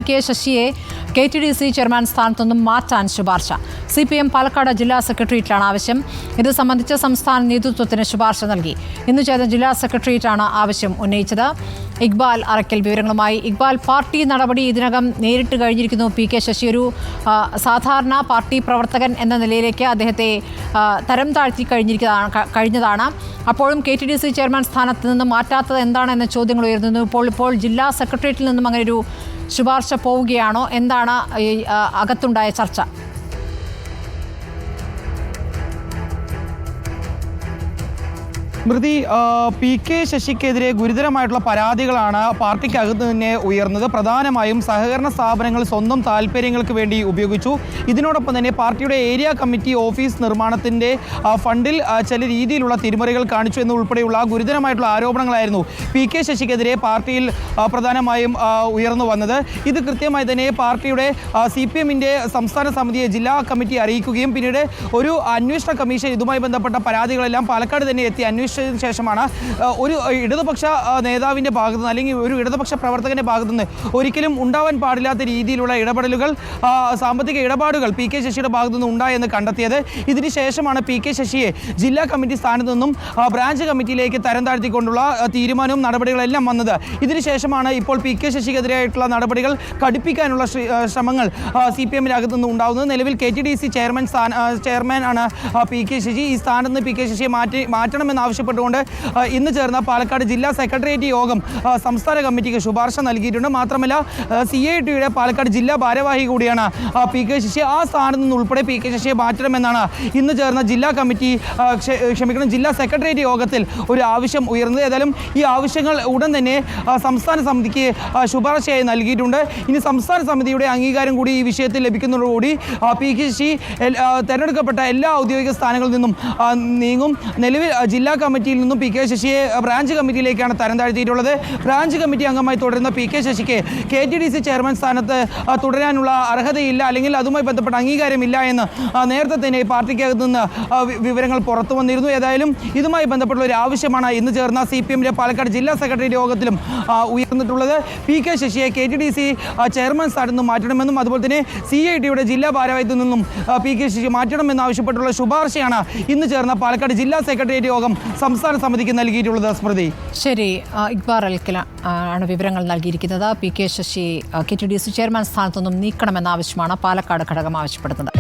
K ശശിയെ KTDC chairman സ്ഥാനത്തു നിന്നും മാറ്റാൻ ശുപാർശ. CPM പാലക്കാട് ജില്ലാ സെക്രട്ടേറിയറ്റിലാണ് ആവശ്യം. ഇത് സംബന്ധിച്ച് സംസ്ഥാന നേതൃത്വത്തിന് ശുപാർശ നൽകി. ഇന്ന് ചേർന്ന ജില്ലാ സെക്രട്ടേറിയറ്റാണ് ആവശ്യം ഉന്നയിച്ചത്. ഇക്ബാൽ അറക്കൽ വിവരങ്ങളുമായി. ഇക്ബാൽ, പാർട്ടി നടപടി ഇതിനകം നേരിട്ട് കഴിഞ്ഞിരിക്കുന്നു. PK ശശി ഒരു സാധാരണ പാർട്ടി പ്രവർത്തകൻ എന്ന നിലയിലേക്ക് അദ്ദേഹത്തെ തരം താഴ്ത്തി കഴിഞ്ഞതാണ്. അപ്പോഴും KTDC ചെയർമാൻ സ്ഥാനത്ത് നിന്ന് മാറ്റാത്തത് എന്താണ് എന്ന ചോദ്യങ്ങൾ ഉയർന്നു. ഇപ്പോൾ ജില്ലാ സെക്രട്ടേറിയറ്റിൽ നിന്നും അങ്ങനെ ഒരു ശുപാർശ പോവുകയാണോ? എന്താണ് അകത്തുണ്ടായ ചർച്ച? സ്മൃതി, PK ശശിക്കെതിരെ ഗുരുതരമായിട്ടുള്ള പരാതികളാണ് പാർട്ടിക്കകത്ത് തന്നെ ഉയർന്നത്. പ്രധാനമായും സഹകരണ സ്ഥാപനങ്ങൾ സ്വന്തം താല്പര്യങ്ങൾക്ക് വേണ്ടി ഉപയോഗിച്ചു. ഇതിനോടൊപ്പം തന്നെ പാർട്ടിയുടെ ഏരിയ കമ്മിറ്റി ഓഫീസ് നിർമ്മാണത്തിൻ്റെ ഫണ്ടിൽ ചില രീതിയിലുള്ള തിരിമറികൾ കാണിച്ചു എന്നുൾപ്പെടെയുള്ള ഗുരുതരമായിട്ടുള്ള ആരോപണങ്ങളായിരുന്നു PK ശശിക്കെതിരെ പാർട്ടിയിൽ പ്രധാനമായും ഉയർന്നു വന്നത്. ഇത് കൃത്യമായി തന്നെ പാർട്ടിയുടെ CPMൻ്റെ സംസ്ഥാന സമിതിയെ ജില്ലാ കമ്മിറ്റി അറിയിക്കുകയും പിന്നീട് ഒരു അന്വേഷണ കമ്മീഷൻ ഇതുമായി ബന്ധപ്പെട്ട പരാതികളെല്ലാം പാലക്കാട് തന്നെ എത്തി അന്വേഷിച്ചതിന് ശേഷമാണ് ഒരു ഇടതുപക്ഷ നേതാവിൻ്റെ ഭാഗത്തുനിന്ന് അല്ലെങ്കിൽ ഒരു ഇടതുപക്ഷ പ്രവർത്തകൻ്റെ ഭാഗത്തുനിന്ന് ഒരിക്കലും ഉണ്ടാവാൻ പാടില്ലാത്ത രീതിയിലുള്ള ഇടപെടലുകൾ, സാമ്പത്തിക ഇടപാടുകൾ PK ശശിയുടെ ഭാഗത്തുനിന്ന് ഉണ്ടായെന്ന് കണ്ടെത്തിയത്. ഇതിന് ശേഷമാണ് PK ശശിയെ ജില്ലാ കമ്മിറ്റി സ്ഥാനത്തു നിന്നും ബ്രാഞ്ച് കമ്മിറ്റിയിലേക്ക് തരം താഴ്ത്തിക്കൊണ്ടുള്ള തീരുമാനവും നടപടികളെല്ലാം വന്നത്. ഇതിനുശേഷമാണ് ഇപ്പോൾ PK ശശിക്കെതിരായിട്ടുള്ള നടപടികൾ കടുപ്പിക്കാനുള്ള ശ്രമങ്ങൾ CPMനകത്തു നിന്ന് ഉണ്ടാകുന്നത്. നിലവിൽ KTDC ചെയർമാൻ ആണ് PK ശശി. ഈ സ്ഥാനത്ത് നിന്ന് PK ശശിയെ മാറ്റണമെന്നാവശ്യപ്പെട്ടുകൊണ്ട് ഇന്ന് ചേർന്ന പാലക്കാട് ജില്ലാ സെക്രട്ടേറിയറ്റ് യോഗം സംസ്ഥാന കമ്മിറ്റിക്ക് ശുപാർശ നൽകിയിട്ടുണ്ട്. മാത്രമല്ല CITയുടെ പാലക്കാട് ജില്ലാ ഭാരവാഹി കൂടിയാണ് PK ശശി. ആ സ്ഥാനത്ത് നിന്ന് ഉൾപ്പെടെ PK ശശിയെ മാറ്റണമെന്നാണ് ഇന്ന് ചേർന്ന ജില്ലാ സെക്രട്ടേറിയറ്റ് യോഗത്തിൽ ഒരു ആവശ്യം ഉയർന്നത്. ഏതായാലും ഈ ആവശ്യങ്ങൾ ഉടൻ തന്നെ സംസ്ഥാന സമിതിക്ക് ശുപാർശയായി നൽകിയിട്ടുണ്ട്. ഇനി സംസ്ഥാന സമിതിയുടെ അംഗീകാരം കൂടി ഈ വിഷയത്തിൽ ലഭിക്കുന്നതോടുകൂടി PK ശശി തിരഞ്ഞെടുക്കപ്പെട്ട എല്ലാ ഔദ്യോഗിക സ്ഥാനങ്ങളിൽ നിന്നും നീങ്ങും. നിലവിൽ ജില്ലാ കമ്മിറ്റിയിൽ നിന്നും PK ശശിയെ ബ്രാഞ്ച് കമ്മിറ്റിയിലേക്കാണ് തരം താഴ്ത്തിയിട്ടുള്ളത്. ബ്രാഞ്ച് കമ്മിറ്റി അംഗമായി തുടരുന്ന PK ശശിക്ക് KTDC ചെയർമാൻ സ്ഥാനത്ത് തുടരാനുള്ള അർഹതയില്ല, അല്ലെങ്കിൽ അതുമായി ബന്ധപ്പെട്ട അംഗീകാരമില്ല എന്ന് നേരത്തെ തന്നെ പാർട്ടിക്കകത്ത് നിന്ന് വിവരങ്ങൾ പുറത്തു വന്നിരുന്നു. ഏതായാലും ഇതുമായി ബന്ധപ്പെട്ടുള്ള ഒരു ആവശ്യമാണ് ഇന്ന് ചേർന്ന CPMൻ്റെ പാലക്കാട് ജില്ലാ സെക്രട്ടേറിയറ്റ് യോഗത്തിലും ഉയർന്നിട്ടുള്ളത്. PK ശശിയെ KTDC ചെയർമാൻ സ്ഥാനത്ത് നിന്ന് മാറ്റണമെന്നും അതുപോലെ തന്നെ CITയുടെ ജില്ലാ ഭാരവാഹിത്വത്തിൽ നിന്നും PK ശശി മാറ്റണമെന്നാവശ്യപ്പെട്ടുള്ള ശുപാർശയാണ് ഇന്ന് ചേർന്ന പാലക്കാട് ജില്ലാ സെക്രട്ടേറിയറ്റ് യോഗം സംസ്ഥാന സമിതിക്ക് നൽകിയിട്ടുള്ളത്. സ്മൃതി, ശരി. ഇക്ബാൽ അൽക്കൽ ആണ് വിവരങ്ങൾ നൽകിയിരിക്കുന്നത്. PK ശശി KTDC ചെയർമാൻ സ്ഥാനത്തു നിന്നും നീക്കണമെന്ന ആവശ്യമാണ് പാലക്കാട് ഘടകം ആവശ്യപ്പെടുന്നത്.